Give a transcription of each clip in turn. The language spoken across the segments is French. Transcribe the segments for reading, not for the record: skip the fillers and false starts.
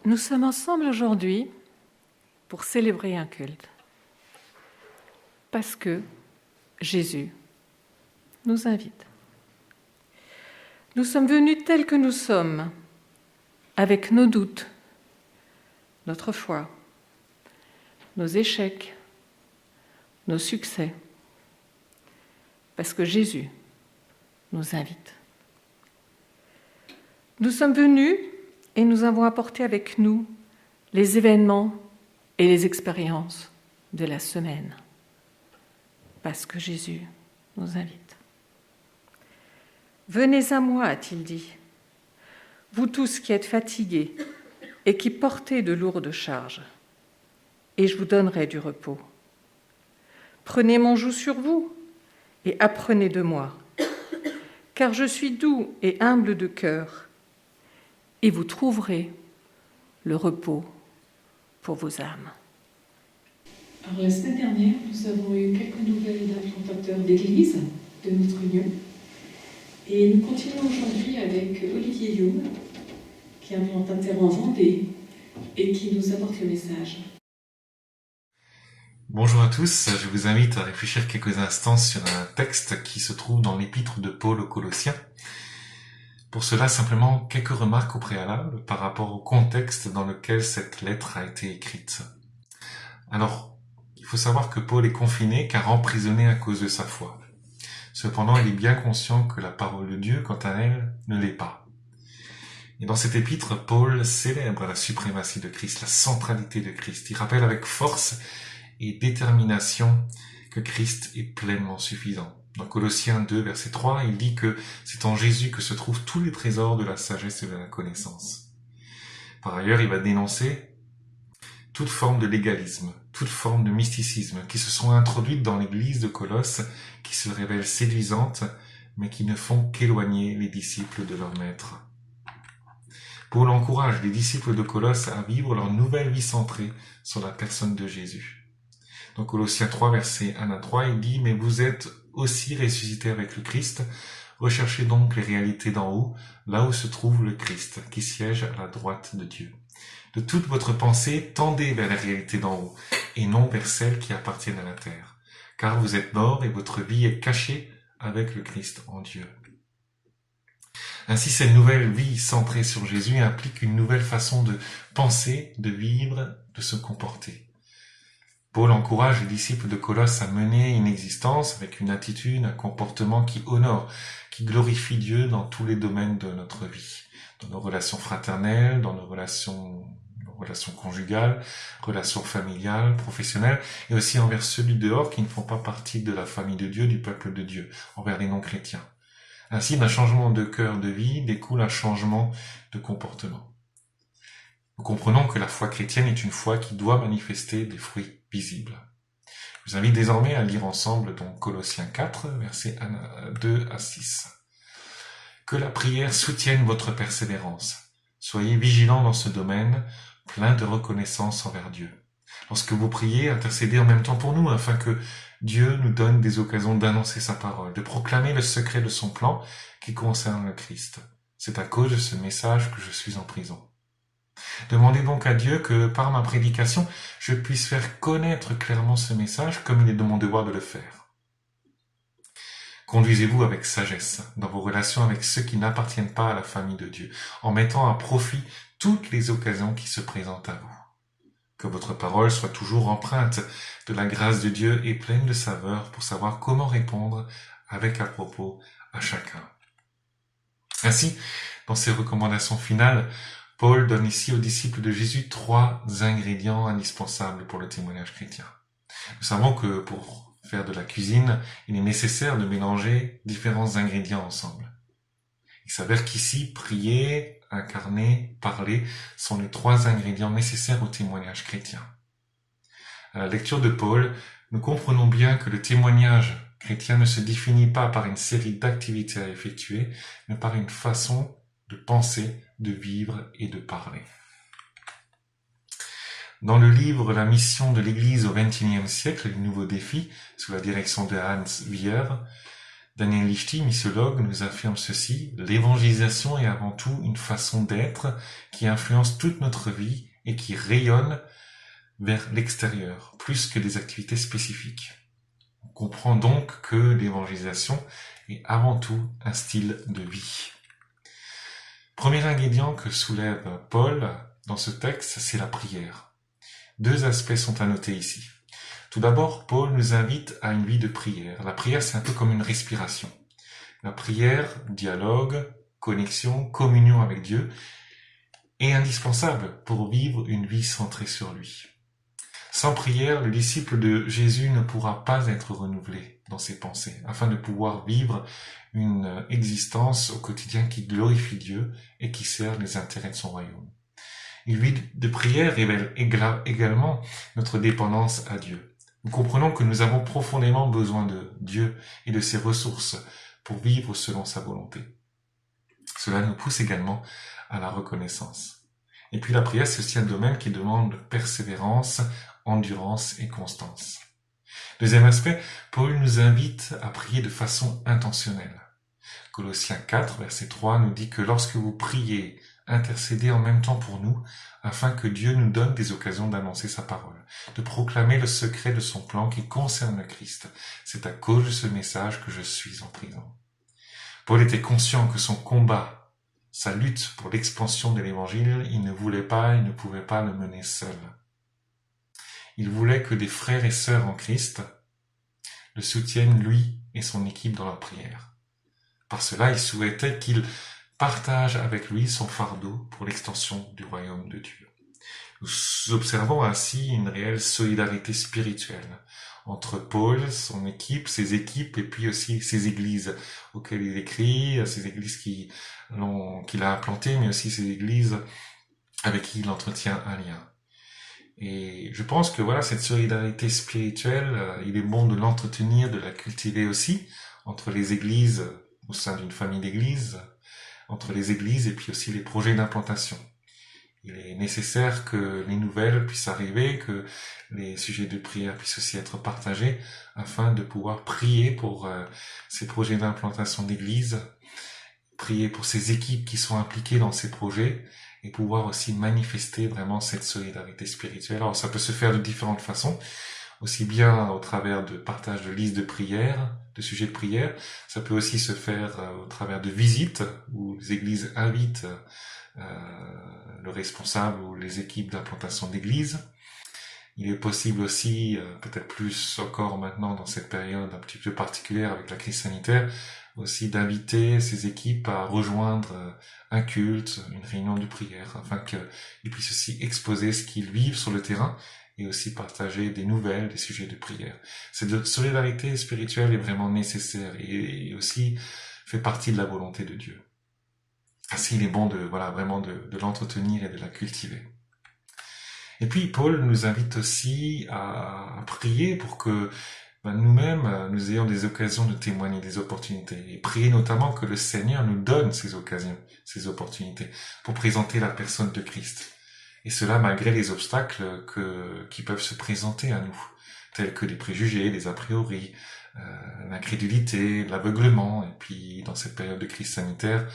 Nous sommes ensemble aujourd'hui pour célébrer un culte, parce que Jésus nous invite. Nous sommes venus tels que nous sommes, avec nos doutes, notre foi, nos échecs, nos succès, parce que Jésus nous invite. Nous sommes venus et nous avons apporté avec nous les événements et les expériences de la semaine, parce que Jésus nous invite. « Venez à moi », a-t-il dit, « vous tous qui êtes fatigués et qui portez de lourdes charges, et je vous donnerai du repos. Prenez mon joug sur vous et apprenez de moi, car je suis doux et humble de cœur, et vous trouverez le repos pour vos âmes. » Alors, la semaine dernière, nous avons eu quelques nouvelles d'implantateurs d'église de notre union. Et nous continuons aujourd'hui avec Olivier Youm, qui est implantateur en Vendée et qui nous apporte le message. Bonjour à tous, je vous invite à réfléchir quelques instants sur un texte qui se trouve dans l'épître de Paul aux Colossiens. Pour cela, simplement quelques remarques au préalable par rapport au contexte dans lequel cette lettre a été écrite. Alors, il faut savoir que Paul est confiné car emprisonné à cause de sa foi. Cependant, il est bien conscient que la parole de Dieu, quant à elle, ne l'est pas. Et dans cet épître, Paul célèbre la suprématie de Christ, la centralité de Christ. Il rappelle avec force et détermination que Christ est pleinement suffisant. Dans Colossiens 2, verset 3, il dit que c'est en Jésus que se trouvent tous les trésors de la sagesse et de la connaissance. Par ailleurs, il va dénoncer toute forme de légalisme, toute forme de mysticisme qui se sont introduites dans l'église de Colosse, qui se révèlent séduisantes, mais qui ne font qu'éloigner les disciples de leur maître. Paul encourage les disciples de Colosse à vivre leur nouvelle vie centrée sur la personne de Jésus. Dans Colossiens 3, versets 1 à 3, il dit « Mais vous êtes aussi ressuscités avec le Christ, recherchez donc les réalités d'en haut, là où se trouve le Christ, qui siège à la droite de Dieu. De toute votre pensée, tendez vers les réalités d'en haut, et non vers celles qui appartiennent à la terre. Car vous êtes morts et votre vie est cachée avec le Christ en Dieu. » Ainsi, cette nouvelle vie centrée sur Jésus implique une nouvelle façon de penser, de vivre, de se comporter. Paul encourage les disciples de Colosse à mener une existence avec une attitude, un comportement qui honore, qui glorifie Dieu dans tous les domaines de notre vie, dans nos relations fraternelles, dans nos relations conjugales, relations familiales, professionnelles, et aussi envers ceux du dehors qui ne font pas partie de la famille de Dieu, du peuple de Dieu, envers les non-chrétiens. Ainsi, d'un changement de cœur de vie découle un changement de comportement. Nous comprenons que la foi chrétienne est une foi qui doit manifester des fruits visibles. Je vous invite désormais à lire ensemble donc Colossiens 4, versets 2 à 6. Que la prière soutienne votre persévérance. Soyez vigilants dans ce domaine, plein de reconnaissance envers Dieu. Lorsque vous priez, intercédez en même temps pour nous, afin que Dieu nous donne des occasions d'annoncer sa parole, de proclamer le secret de son plan qui concerne le Christ. C'est à cause de ce message que je suis en prison. Demandez donc à Dieu que, par ma prédication, je puisse faire connaître clairement ce message comme il est de mon devoir de le faire. Conduisez-vous avec sagesse dans vos relations avec ceux qui n'appartiennent pas à la famille de Dieu, en mettant à profit toutes les occasions qui se présentent à vous. Que votre parole soit toujours empreinte de la grâce de Dieu et pleine de saveur pour savoir comment répondre avec à propos à chacun. Ainsi, dans ses recommandations finales, Paul donne ici aux disciples de Jésus 3 ingrédients indispensables pour le témoignage chrétien. Nous savons que pour faire de la cuisine, il est nécessaire de mélanger différents ingrédients ensemble. Il s'avère qu'ici, prier, incarner, parler sont les 3 ingrédients nécessaires au témoignage chrétien. À la lecture de Paul, nous comprenons bien que le témoignage chrétien ne se définit pas par une série d'activités à effectuer, mais par une façon de penser, de vivre et de parler. Dans le livre La mission de l'Église au XXIe siècle, les nouveaux défis, sous la direction de Hans Weyer, Daniel Lichty, missiologue, nous affirme ceci: l'évangélisation est avant tout une façon d'être qui influence toute notre vie et qui rayonne vers l'extérieur, plus que des activités spécifiques. On comprend donc que l'évangélisation est avant tout un style de vie. Premier ingrédient que soulève Paul dans ce texte, c'est la prière. Deux aspects sont à noter ici. Tout d'abord, Paul nous invite à une vie de prière. La prière, c'est un peu comme une respiration. La prière, dialogue, connexion, communion avec Dieu, est indispensable pour vivre une vie centrée sur lui. Sans prière, le disciple de Jésus ne pourra pas être renouvelé dans ses pensées, afin de pouvoir vivre une existence au quotidien qui glorifie Dieu et qui sert les intérêts de son royaume. Une vie de prière révèle également notre dépendance à Dieu. Nous comprenons que nous avons profondément besoin de Dieu et de ses ressources pour vivre selon sa volonté. Cela nous pousse également à la reconnaissance. Et puis la prière, c'est aussi un domaine qui demande persévérance, endurance et constance. Deuxième aspect, Paul nous invite à prier de façon intentionnelle. Colossiens 4, verset 3 nous dit que lorsque vous priez, intercédez en même temps pour nous, afin que Dieu nous donne des occasions d'annoncer sa parole, de proclamer le secret de son plan qui concerne le Christ. C'est à cause de ce message que je suis en prison. Paul était conscient que son combat, sa lutte pour l'expansion de l'évangile, il ne pouvait pas le mener seul. Il voulait que des frères et sœurs en Christ le soutiennent, lui et son équipe, dans leur prière. Par cela, il souhaitait qu'il partage avec lui son fardeau pour l'extension du royaume de Dieu. Nous observons ainsi une réelle solidarité spirituelle entre Paul, son équipe, ses équipes, et puis aussi ses églises auxquelles il écrit, ces églises qu'il a implantées, mais aussi ces églises avec qui il entretient un lien. Et je pense que voilà, cette solidarité spirituelle, il est bon de l'entretenir, de la cultiver aussi, entre les églises, au sein d'une famille d'églises, entre les églises et puis aussi les projets d'implantation. Il est nécessaire que les nouvelles puissent arriver, que les sujets de prière puissent aussi être partagés, afin de pouvoir prier pour ces projets d'implantation d'églises, prier pour ces équipes qui sont impliquées dans ces projets, et pouvoir aussi manifester vraiment cette solidarité spirituelle. Alors ça peut se faire de différentes façons, aussi bien au travers de partage de listes de prières, de sujets de prière, ça peut aussi se faire au travers de visites, où les églises invitent le responsable ou les équipes d'implantation d'église. Il est possible aussi, peut-être plus encore maintenant dans cette période un petit peu particulière avec la crise sanitaire, aussi d'inviter ces équipes à rejoindre un culte, une réunion de prière, afin qu'ils puissent aussi exposer ce qu'ils vivent sur le terrain et aussi partager des nouvelles, des sujets de prière. Cette solidarité spirituelle est vraiment nécessaire et aussi fait partie de la volonté de Dieu. Ainsi, il est bon vraiment de l'entretenir et de la cultiver. Et puis, Paul nous invite aussi à prier pour que nous-mêmes, nous ayons des occasions de témoigner, des opportunités. Et prier notamment que le Seigneur nous donne ces occasions, ces opportunités, pour présenter la personne de Christ. Et cela malgré les obstacles qui peuvent se présenter à nous, tels que les préjugés, les a priori, l'incrédulité, l'aveuglement, et puis dans cette période de crise sanitaire,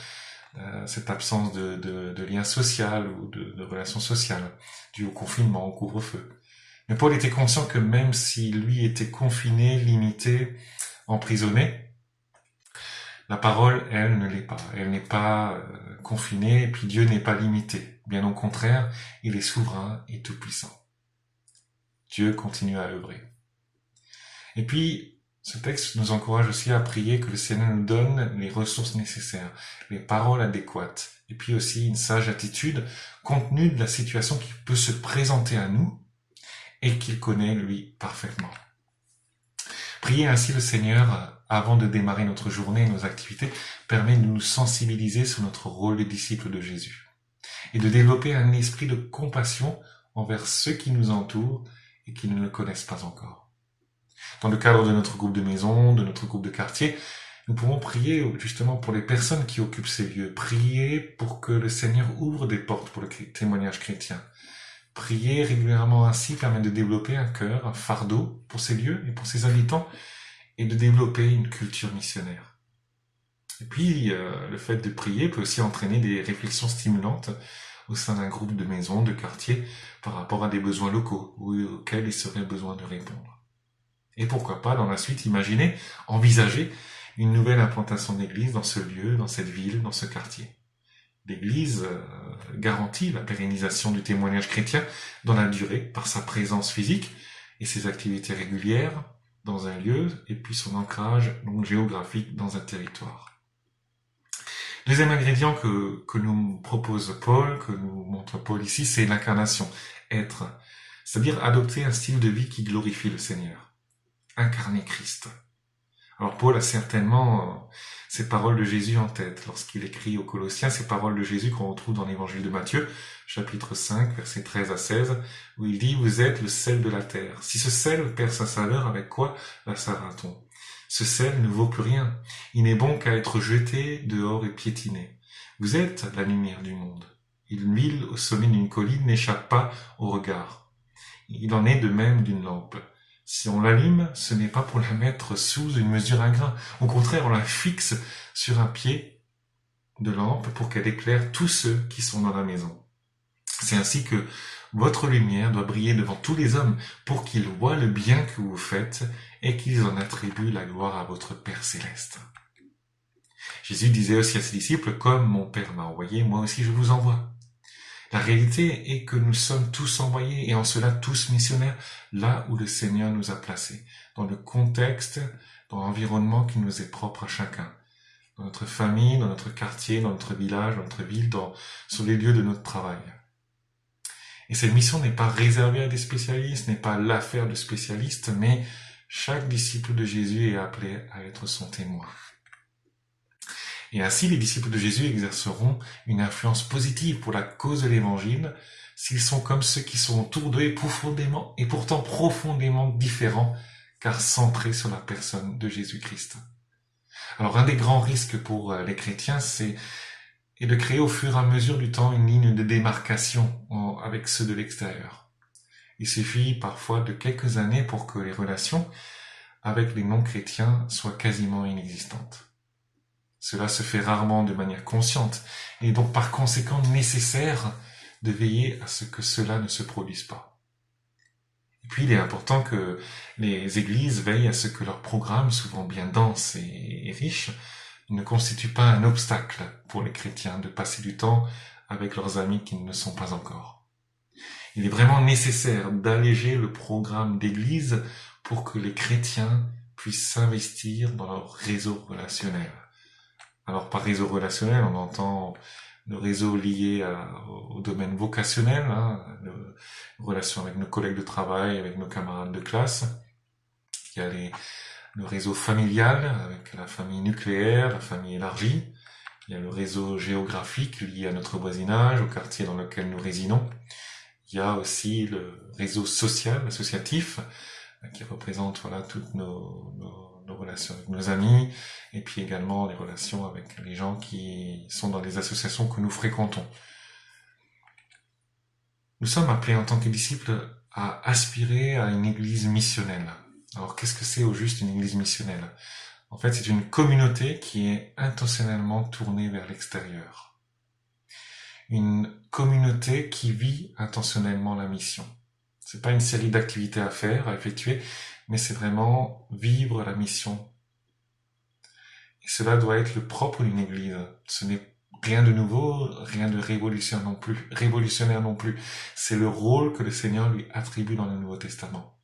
cette absence de lien social ou de relations sociales, dû au confinement, au couvre-feu. Mais Paul était conscient que même si lui était confiné, limité, emprisonné, la parole, elle, ne l'est pas. Elle n'est pas confinée, et puis Dieu n'est pas limité. Bien au contraire, il est souverain et tout-puissant. Dieu continue à œuvrer. Et puis, ce texte nous encourage aussi à prier que le Seigneur nous donne les ressources nécessaires, les paroles adéquates, et puis aussi une sage attitude compte tenu de la situation qui peut se présenter à nous, et qu'il connaît, lui, parfaitement. Prier ainsi le Seigneur avant de démarrer notre journée et nos activités permet de nous sensibiliser sur notre rôle de disciple de Jésus et de développer un esprit de compassion envers ceux qui nous entourent et qui ne le connaissent pas encore. Dans le cadre de notre groupe de maison, de notre groupe de quartier, nous pouvons prier justement pour les personnes qui occupent ces lieux, prier pour que le Seigneur ouvre des portes pour le témoignage chrétien. Prier régulièrement ainsi permet de développer un cœur, un fardeau pour ces lieux et pour ces habitants et de développer une culture missionnaire. puis, le fait de prier peut aussi entraîner des réflexions stimulantes au sein d'un groupe de maisons, de quartiers, par rapport à des besoins locaux auxquels il serait besoin de répondre. Et pourquoi pas, dans la suite, imaginer, envisager une nouvelle implantation d'église dans ce lieu, dans cette ville, dans ce quartier. L'Église garantit la pérennisation du témoignage chrétien dans la durée par sa présence physique et ses activités régulières dans un lieu et puis son ancrage donc géographique dans un territoire. Deuxième ingrédient que nous propose Paul, que nous montre Paul ici, c'est l'incarnation, être, c'est-à-dire adopter un style de vie qui glorifie le Seigneur, incarner Christ. Alors Paul a certainement ces paroles de Jésus en tête lorsqu'il écrit aux Colossiens, ces paroles de Jésus qu'on retrouve dans l'évangile de Matthieu, chapitre 5, versets 13 à 16, où il dit « Vous êtes le sel de la terre. Si ce sel perd sa saveur, avec quoi la salera-t-on ? Ce sel ne vaut plus rien. Il n'est bon qu'à être jeté dehors et piétiné. Vous êtes la lumière du monde. Une huile au sommet d'une colline n'échappe pas au regard. Il en est de même d'une lampe. Si on l'allume, ce n'est pas pour la mettre sous une mesure à grain. Au contraire, on la fixe sur un pied de lampe pour qu'elle éclaire tous ceux qui sont dans la maison. C'est ainsi que votre lumière doit briller devant tous les hommes pour qu'ils voient le bien que vous faites et qu'ils en attribuent la gloire à votre Père céleste. Jésus disait aussi à ses disciples, comme mon Père m'a envoyé, moi aussi je vous envoie. La réalité est que nous sommes tous envoyés et en cela tous missionnaires là où le Seigneur nous a placés, dans le contexte, dans l'environnement qui nous est propre à chacun, dans notre famille, dans notre quartier, dans notre village, dans notre ville, sur les lieux de notre travail. Et cette mission n'est pas réservée à des spécialistes, n'est pas l'affaire de spécialistes, mais chaque disciple de Jésus est appelé à être son témoin. Et ainsi, les disciples de Jésus exerceront une influence positive pour la cause de l'Évangile s'ils sont comme ceux qui sont autour d'eux et pourtant profondément différents, car centrés sur la personne de Jésus-Christ. Alors, un des grands risques pour les chrétiens, c'est de créer au fur et à mesure du temps une ligne de démarcation avec ceux de l'extérieur. Il suffit parfois de quelques années pour que les relations avec les non-chrétiens soient quasiment inexistantes. Cela se fait rarement de manière consciente et donc par conséquent nécessaire de veiller à ce que cela ne se produise pas. Et puis il est important que les églises veillent à ce que leur programme, souvent bien dense et riche, ne constitue pas un obstacle pour les chrétiens de passer du temps avec leurs amis qui ne le sont pas encore. Il est vraiment nécessaire d'alléger le programme d'église pour que les chrétiens puissent s'investir dans leur réseau relationnel. Alors par réseau relationnel, on entend le réseau lié au domaine vocationnel, les relations avec nos collègues de travail, avec nos camarades de classe. Il y a le réseau familial, avec la famille nucléaire, la famille élargie. Il y a le réseau géographique lié à notre voisinage, au quartier dans lequel nous résidons. Il y a aussi le réseau social, associatif, qui représente toutes nos relations avec nos amis, et puis également les relations avec les gens qui sont dans les associations que nous fréquentons. Nous sommes appelés en tant que disciples à aspirer à une église missionnelle. Alors qu'est-ce que c'est au juste une église missionnelle ? En fait, c'est une communauté qui est intentionnellement tournée vers l'extérieur. Une communauté qui vit intentionnellement la mission. C'est pas une série d'activités à faire, à effectuer, mais c'est vraiment vivre la mission. Et cela doit être le propre d'une église. Ce n'est rien de nouveau, rien de révolutionnaire non plus. C'est le rôle que le Seigneur lui attribue dans le Nouveau Testament.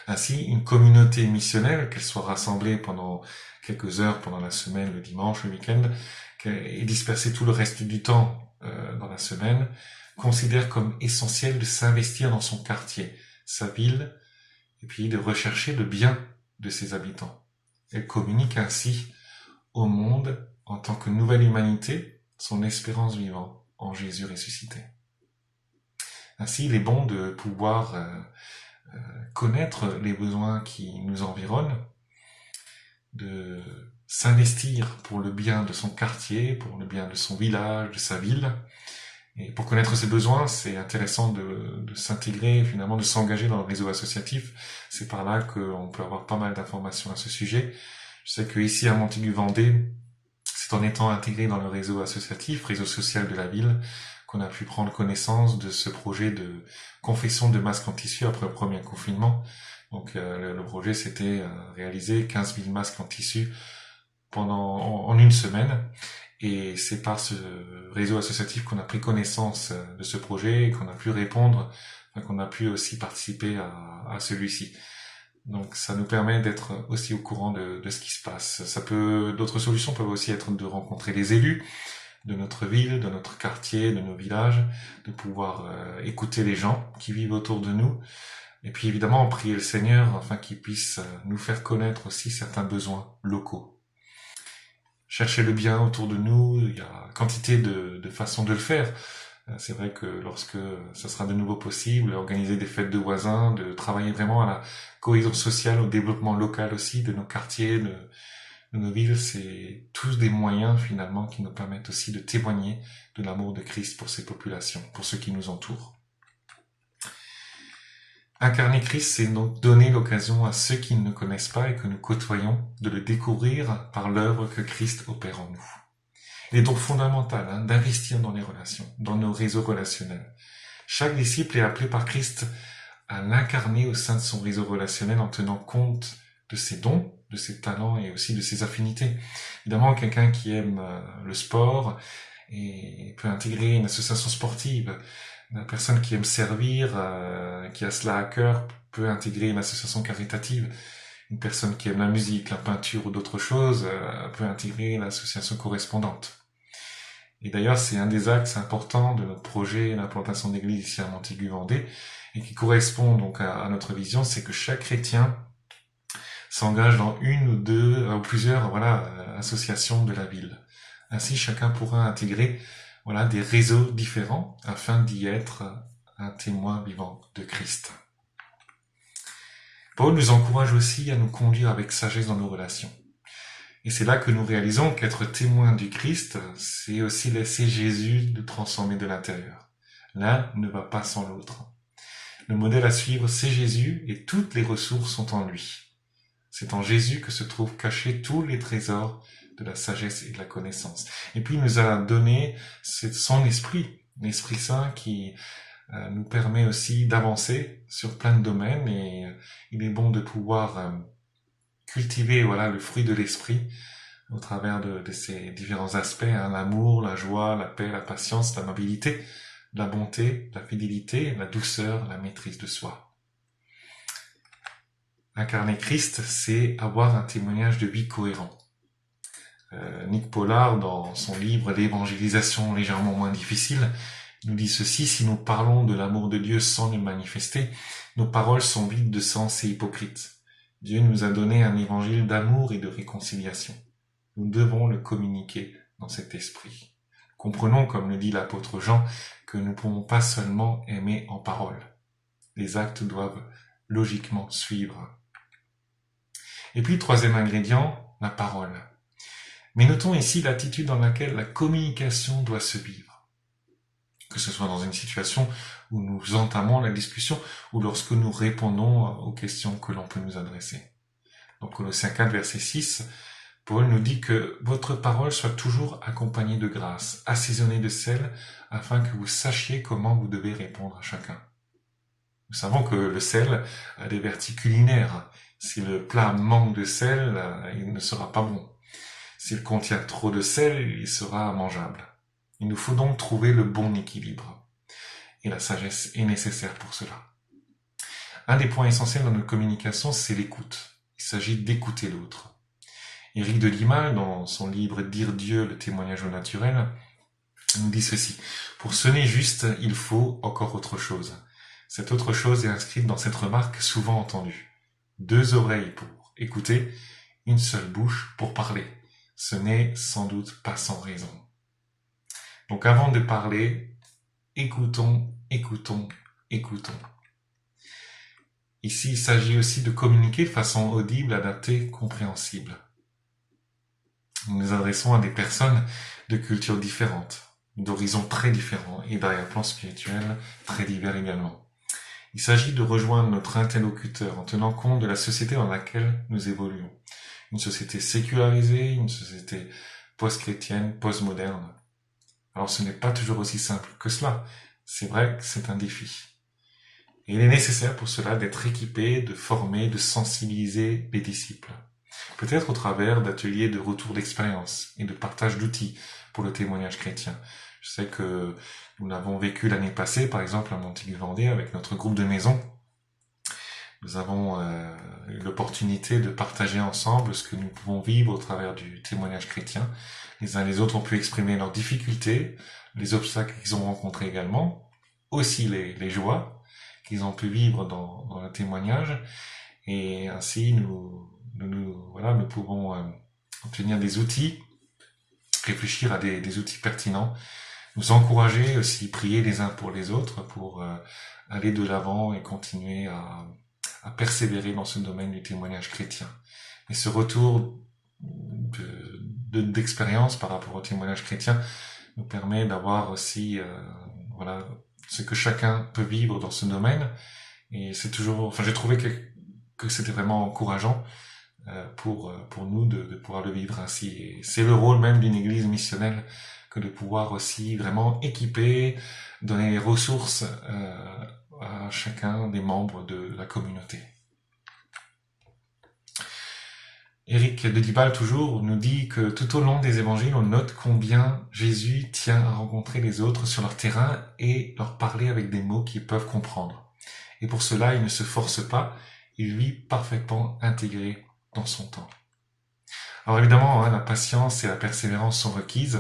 Ainsi, une communauté missionnelle, qu'elle soit rassemblée pendant quelques heures pendant la semaine, le dimanche, le week-end, et dispersée tout le reste du temps dans la semaine, considère comme essentiel de s'investir dans son quartier, sa ville, et puis de rechercher le bien de ses habitants. Elle communique ainsi au monde en tant que nouvelle humanité, son espérance vivant en Jésus ressuscité. Ainsi, il est bon de pouvoir connaître les besoins qui nous environnent, de s'investir pour le bien de son quartier, pour le bien de son village, de sa ville. Et pour connaître ses besoins, c'est intéressant de s'intégrer, finalement de s'engager dans le réseau associatif. C'est par là qu'on peut avoir pas mal d'informations à ce sujet. Je sais qu'ici à Montaigu-Vendée, C'est en étant intégré dans le réseau associatif, réseau social de la ville, qu'on a pu prendre connaissance de ce projet de confection de masques en tissu après le premier confinement. Donc le projet c'était réaliser 15 000 masques en tissu en une semaine. Et c'est par ce réseau associatif qu'on a pris connaissance de ce projet et qu'on a pu répondre, qu'on a pu aussi participer à celui-ci. Donc ça nous permet d'être aussi au courant de ce qui se passe. D'autres solutions peuvent aussi être de rencontrer les élus de notre ville, de notre quartier, de nos villages, de pouvoir écouter les gens qui vivent autour de nous. Et puis évidemment, prier le Seigneur afin qu'il puisse nous faire connaître aussi certains besoins locaux. Chercher le bien autour de nous, il y a quantité de façons de le faire. C'est vrai que lorsque ça sera de nouveau possible, organiser des fêtes de voisins, de travailler vraiment à la cohésion sociale, au développement local aussi de nos quartiers, de nos villes, c'est tous des moyens finalement qui nous permettent aussi de témoigner de l'amour de Christ pour ces populations, pour ceux qui nous entourent. Incarner Christ, c'est donc donner l'occasion à ceux qui ne le connaissent pas et que nous côtoyons de le découvrir par l'œuvre que Christ opère en nous. Il est donc fondamental d'investir dans les relations, dans nos réseaux relationnels. Chaque disciple est appelé par Christ à l'incarner au sein de son réseau relationnel en tenant compte de ses dons, de ses talents et aussi de ses affinités. Évidemment, quelqu'un qui aime le sport et peut intégrer une association sportive. La personne qui aime servir, qui a cela à cœur, peut intégrer une association caritative. Une personne qui aime la musique, la peinture ou d'autres choses peut intégrer l'association correspondante. Et d'ailleurs, c'est un des axes importants de notre projet d'implantation d'église ici à Montaigu-Vendée et qui correspond donc à notre vision, c'est que chaque chrétien s'engage dans une ou deux ou plusieurs associations de la ville. Ainsi, chacun pourra intégrer des réseaux différents afin d'y être un témoin vivant de Christ. Paul nous encourage aussi à nous conduire avec sagesse dans nos relations. Et c'est là que nous réalisons qu'être témoin du Christ, c'est aussi laisser Jésus nous transformer de l'intérieur. L'un ne va pas sans l'autre. Le modèle à suivre, c'est Jésus et toutes les ressources sont en lui. C'est en Jésus que se trouvent cachés tous les trésors de la sagesse et de la connaissance. Et puis il nous a donné son esprit, l'Esprit Saint qui nous permet aussi d'avancer sur plein de domaines et il est bon de pouvoir cultiver le fruit de l'esprit au travers de ces différents aspects, l'amour, la joie, la paix, la patience, l'amabilité, la bonté, la fidélité, la douceur, la maîtrise de soi. Incarner Christ, c'est avoir un témoignage de vie cohérent. Nick Pollard, dans son livre « L'évangélisation légèrement moins difficile », nous dit ceci: si nous parlons de l'amour de Dieu sans le manifester, nos paroles sont vides de sens et hypocrites. Dieu nous a donné un évangile d'amour et de réconciliation. Nous devons le communiquer dans cet esprit. Comprenons, comme le dit l'apôtre Jean, que nous ne pouvons pas seulement aimer en parole. Les actes doivent logiquement suivre. Et puis, troisième ingrédient, la parole. Mais notons ici l'attitude dans laquelle la communication doit se vivre. Que ce soit dans une situation où nous entamons la discussion ou lorsque nous répondons aux questions que l'on peut nous adresser. Donc Colossiens 4, verset 6, Paul nous dit que votre parole soit toujours accompagnée de grâce, assaisonnée de sel, afin que vous sachiez comment vous devez répondre à chacun. Nous savons que le sel a des vertus culinaires. Si le plat manque de sel, il ne sera pas bon. S'il contient trop de sel, il sera mangeable. Il nous faut donc trouver le bon équilibre. Et la sagesse est nécessaire pour cela. Un des points essentiels dans notre communication, c'est l'écoute. Il s'agit d'écouter l'autre. Éric de Limahl, dans son livre « Dire Dieu, le témoignage au naturel », nous dit ceci. Pour sonner juste, il faut encore autre chose. Cette autre chose est inscrite dans cette remarque souvent entendue. 2 oreilles pour écouter, une seule bouche pour parler. Ce n'est sans doute pas sans raison. Donc avant de parler, écoutons, écoutons, écoutons. Ici, il s'agit aussi de communiquer de façon audible, adaptée, compréhensible. Nous nous adressons à des personnes de cultures différentes, d'horizons très différents et d'arrière-plans spirituels très divers également. Il s'agit de rejoindre notre interlocuteur en tenant compte de la société dans laquelle nous évoluons. Une société sécularisée, une société post-chrétienne, post-moderne. Alors ce n'est pas toujours aussi simple que cela. C'est vrai que c'est un défi. Et il est nécessaire pour cela d'être équipé, de former, de sensibiliser les disciples. Peut-être au travers d'ateliers de retour d'expérience et de partage d'outils pour le témoignage chrétien. Je sais que nous l'avons vécu l'année passée, par exemple à Montigny-Vendée, avec notre groupe de maison. Nous avons eu l'opportunité de partager ensemble ce que nous pouvons vivre au travers du témoignage chrétien. Les uns et les autres ont pu exprimer leurs difficultés, les obstacles qu'ils ont rencontrés également, aussi les joies qu'ils ont pu vivre dans le témoignage. Et ainsi, nous pouvons obtenir des outils, réfléchir à des outils pertinents, nous encourager aussi, prier les uns pour les autres pour aller de l'avant et continuer à persévérer dans ce domaine du témoignage chrétien. Et ce retour d'expérience par rapport au témoignage chrétien nous permet d'avoir aussi ce que chacun peut vivre dans ce domaine. Et c'est toujours, j'ai trouvé que c'était vraiment encourageant pour nous de pouvoir le vivre ainsi. Et c'est le rôle même d'une église missionnelle que de pouvoir aussi vraiment équiper, donner les ressources à chacun des membres de la communauté. Éric de Dibal, toujours, nous dit que tout au long des évangiles, on note combien Jésus tient à rencontrer les autres sur leur terrain et leur parler avec des mots qu'ils peuvent comprendre. Et pour cela, il ne se force pas, il vit parfaitement intégré dans son temps. Alors évidemment, la patience et la persévérance sont requises.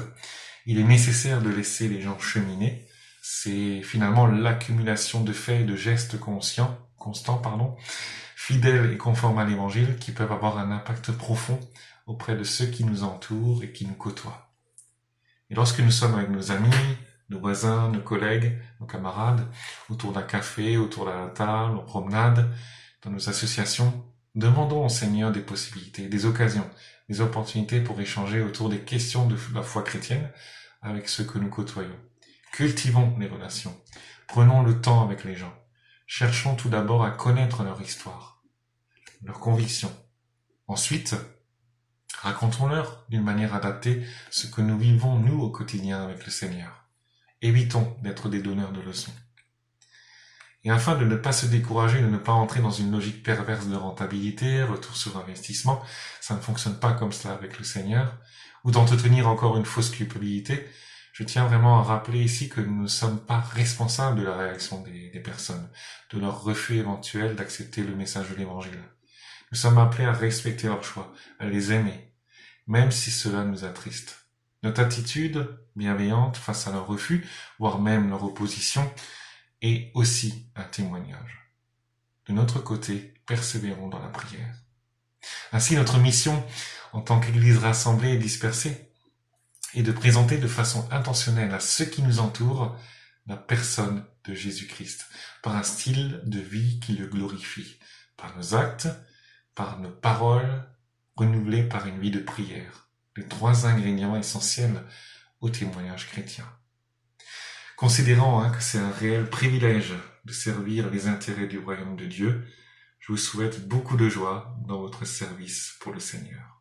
Il est nécessaire de laisser les gens cheminer. C'est finalement l'accumulation de faits et de gestes constants, fidèles et conformes à l'évangile qui peuvent avoir un impact profond auprès de ceux qui nous entourent et qui nous côtoient. Et lorsque nous sommes avec nos amis, nos voisins, nos collègues, nos camarades, autour d'un café, autour de la table, en promenade, dans nos associations, demandons au Seigneur des possibilités, des occasions, des opportunités pour échanger autour des questions de la foi chrétienne avec ceux que nous côtoyons. Cultivons les relations. Prenons le temps avec les gens. Cherchons tout d'abord à connaître leur histoire, leurs convictions. Ensuite, racontons-leur d'une manière adaptée ce que nous vivons, nous, au quotidien avec le Seigneur. Évitons d'être des donneurs de leçons. Et afin de ne pas se décourager, de ne pas entrer dans une logique perverse de rentabilité, retour sur investissement, ça ne fonctionne pas comme cela avec le Seigneur, ou d'entretenir encore une fausse culpabilité, je tiens vraiment à rappeler ici que nous ne sommes pas responsables de la réaction des personnes, de leur refus éventuel d'accepter le message de l'Évangile. Nous sommes appelés à respecter leur choix, à les aimer, même si cela nous attriste. Notre attitude bienveillante face à leur refus, voire même leur opposition, est aussi un témoignage. De notre côté, persévérons dans la prière. Ainsi, notre mission, en tant qu'Église rassemblée et dispersée, est de présenter de façon intentionnelle à ceux qui nous entourent la personne de Jésus-Christ, par un style de vie qui le glorifie, par nos actes, par nos paroles, renouvelées par une vie de prière, les 3 ingrédients essentiels au témoignage chrétien. Considérant que c'est un réel privilège de servir les intérêts du royaume de Dieu, je vous souhaite beaucoup de joie dans votre service pour le Seigneur.